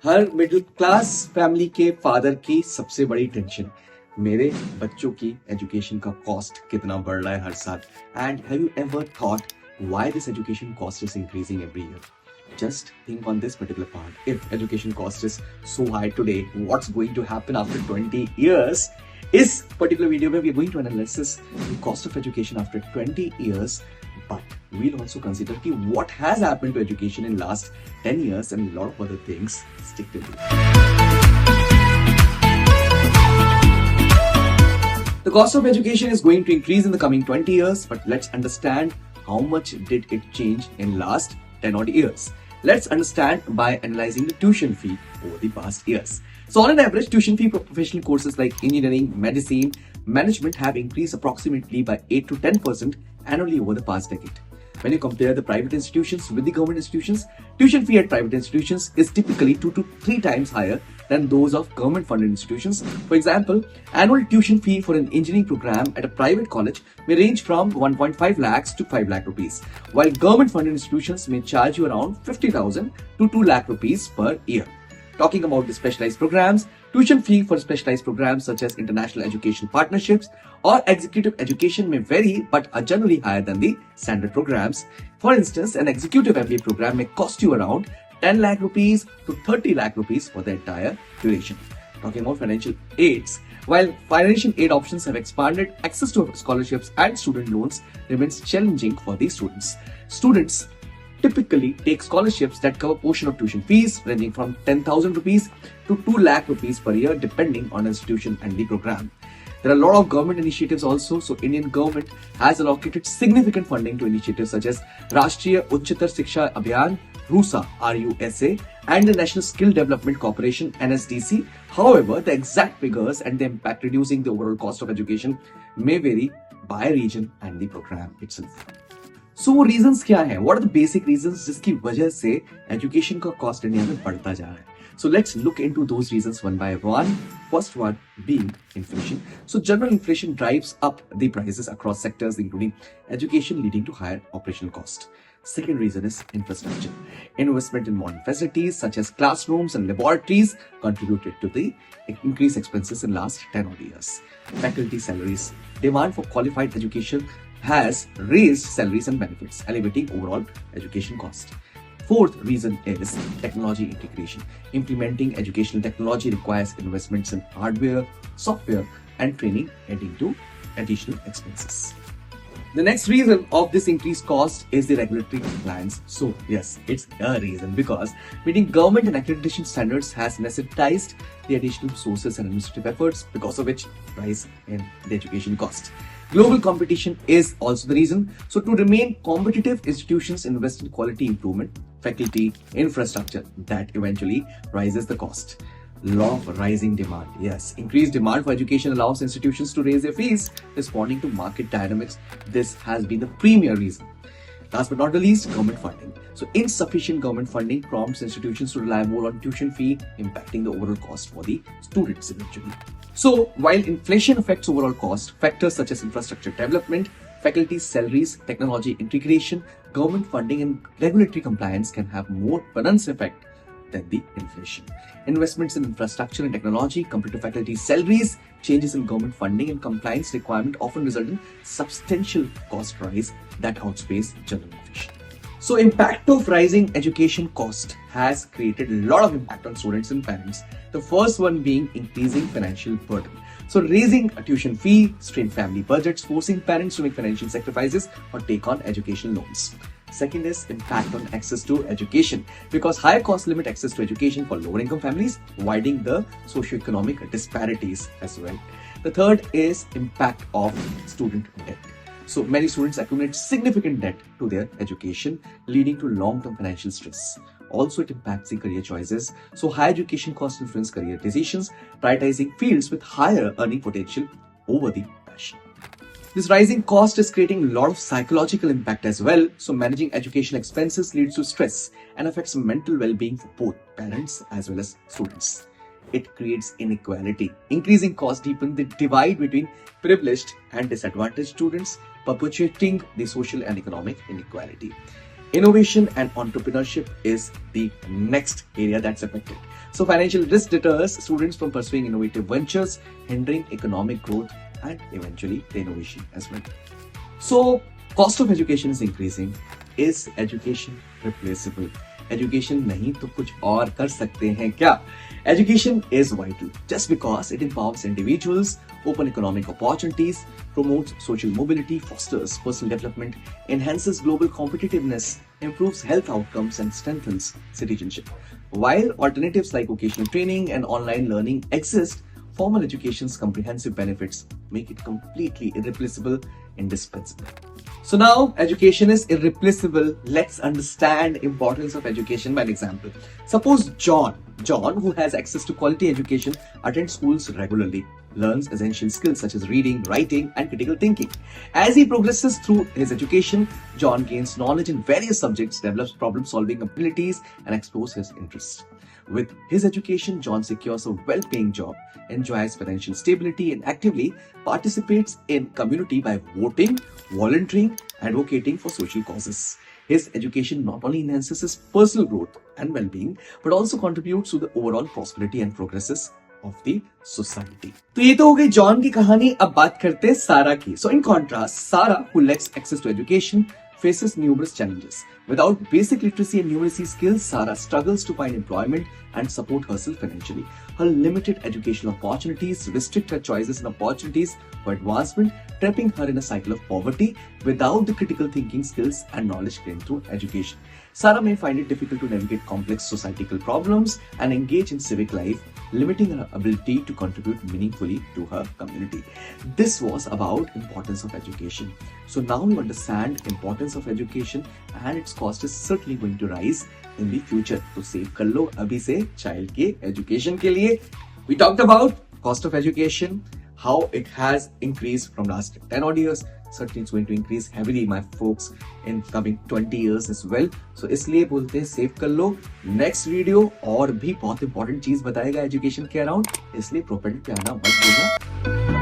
हर middle class family के father की सबसे बड़ी टेंशन, मेरे बच्चों की एजुकेशन का कॉस्ट कितना बढ़ रहा है हर साल. And have you ever thought why this education cost is increasing every year? Just think on this particular part. If education cost is so high today, what's going to happen after 20 years? इस particular video में we are going to analyze the cost of education after 20 years, but we'll also consider कि what has happened to education in last 10 years and a lot of other things. Stick to it. The cost of education is going to increase in the coming 20 years, but let's understand how much did it change in last 10 odd years. Let's understand by analyzing the tuition fee over the past years. So on an average, tuition fee for professional courses like engineering, medicine, management have increased approximately by 8 to 10% annually over the past decade. When you compare the private institutions with the government institutions, tuition fee at private institutions is typically 2 to 3 times higher than those of government-funded institutions. For example, annual tuition fee for an engineering program at a private college may range from 1.5 lakhs to 5 lakh rupees, while government-funded institutions may charge you around 50,000 to 2 lakh rupees per year. Talking about the specialized programs, tuition fee for specialized programs such as international education partnerships or executive education may vary but are generally higher than the standard programs. For instance, an executive MBA program may cost you around 10 lakh rupees to 30 lakh rupees for the entire duration. Talking about financial aids, while financial aid options have expanded, access to scholarships and student loans remains challenging for the students. Students typically take scholarships that cover portion of tuition fees ranging from 10,000 rupees to 2 lakh rupees per year depending on the institution and the program. There are a lot of government initiatives also. So Indian government has allocated significant funding to initiatives such as Rashtriya Uchchatar Shiksha Abhiyan, RUSA, RUSA, and the National Skill Development Corporation, NSDC. However, the exact figures and the impact reducing the overall cost of education may vary by region and the program itself. So वो reasons क्या है? What are the basic reasons जिसकी वजह से education का cost India में बढ़ता जा रहा है? So let's look into those reasons one by one. First one being inflation. So general inflation drives up the prices across sectors including education, leading to higher operational cost. Second reason is infrastructure. Investment in modern facilities such as classrooms and laboratories contributed to the increased expenses in last 10 odd years. Faculty salaries. Demand for qualified education has raised salaries and benefits, elevating overall education cost. Fourth reason is technology integration. Implementing educational technology requires investments in hardware, software, and training, adding to additional expenses. The next reason of this increased cost is the regulatory compliance. So yes, it's a reason because meeting government and accreditation standards has necessitated the additional resources and administrative efforts, because of which rise in the education cost. Global competition is also the reason. So to remain competitive, institutions invest in quality improvement, faculty, infrastructure that eventually rises the cost. Law of rising demand. Yes, increased demand for education allows institutions to raise their fees, responding to market dynamics. This has been the premier reason. Last but not the least, government funding. So insufficient government funding prompts institutions to rely more on tuition fee, impacting the overall cost for the students eventually. So while inflation affects overall cost, factors such as infrastructure development, faculty salaries, technology integration, government funding, and regulatory compliance can have more pronounced effect than the inflation. Investments in infrastructure and technology, compared to faculty salaries, changes in government funding and compliance requirement often result in substantial cost rise that outpace general inflation. So impact of rising education cost has created a lot of impact on students and parents. The first one being increasing financial burden. So raising a tuition fee, strained family budgets, forcing parents to make financial sacrifices or take on educational loans. Second is impact on access to education, because higher costs limit access to education for lower income families, widening the socio-economic disparities as well. The third is impact of student debt. So many students accumulate significant debt to their education, leading to long-term financial stress. Also, it impacts the career choices. So higher education costs influence career decisions, prioritizing fields with higher earning potential over the passion. This rising cost is creating a lot of psychological impact as well. So managing education expenses leads to stress and affects mental well-being for both parents as well as students. It creates inequality. Increasing costs deepen the divide between privileged and disadvantaged students, perpetuating the social and economic inequality. Innovation and entrepreneurship is the next area that's affected. So financial risk deters students from pursuing innovative ventures, hindering economic growth and eventually the innovation as well. So cost of education is increasing. Is education replaceable? Education नहीं तो कुछ और कर सकते हैं क्या? Education is vital just because it empowers individuals, open economic opportunities, promotes social mobility, fosters personal development, enhances global competitiveness, improves health outcomes, and strengthens citizenship. While alternatives like vocational training and online learning exist, formal education's comprehensive benefits make it completely irreplaceable, indispensable. So now education is irreplaceable. Let's understand importance of education by an example. Suppose John, who has access to quality education, attends schools regularly, learns essential skills such as reading, writing, and critical thinking. As he progresses through his education, John gains knowledge in various subjects, develops problem-solving abilities, and explores his interests. With his education, John secures a well-paying job, enjoys financial stability, and actively participates in community by voting, volunteering, advocating for social causes. His education not only enhances his personal growth and well-being, but also contributes to the overall prosperity and progresses of the society. तो ये तो हो गई John की कहानी. अब बात करते हैं सारा की. So in contrast, Sarah, who lacks access to education, faces numerous challenges. Without basic literacy and numeracy skills, Sarah struggles to find employment and support herself financially. Her limited educational opportunities restrict her choices and opportunities for advancement, trapping her in a cycle of poverty without the critical thinking skills and knowledge gained through education. Sarah may find it difficult to navigate complex societal problems and engage in civic life, limiting her ability to contribute meaningfully to her community. This was about importance of education. So now you understand importance of education and its cost is certainly going to rise in the future. तो save कर लो अभी से child के education के लिए. We talked about cost of education, how it has increased from last 10 odd years. Certainly it's going to increase heavily, my folks, in coming 20 years as well. So इसलिए बोलते हैं save कर लो. Next video और भी बहुत important चीज बताएगा education के around. इसलिए property पे आना मत भूलना.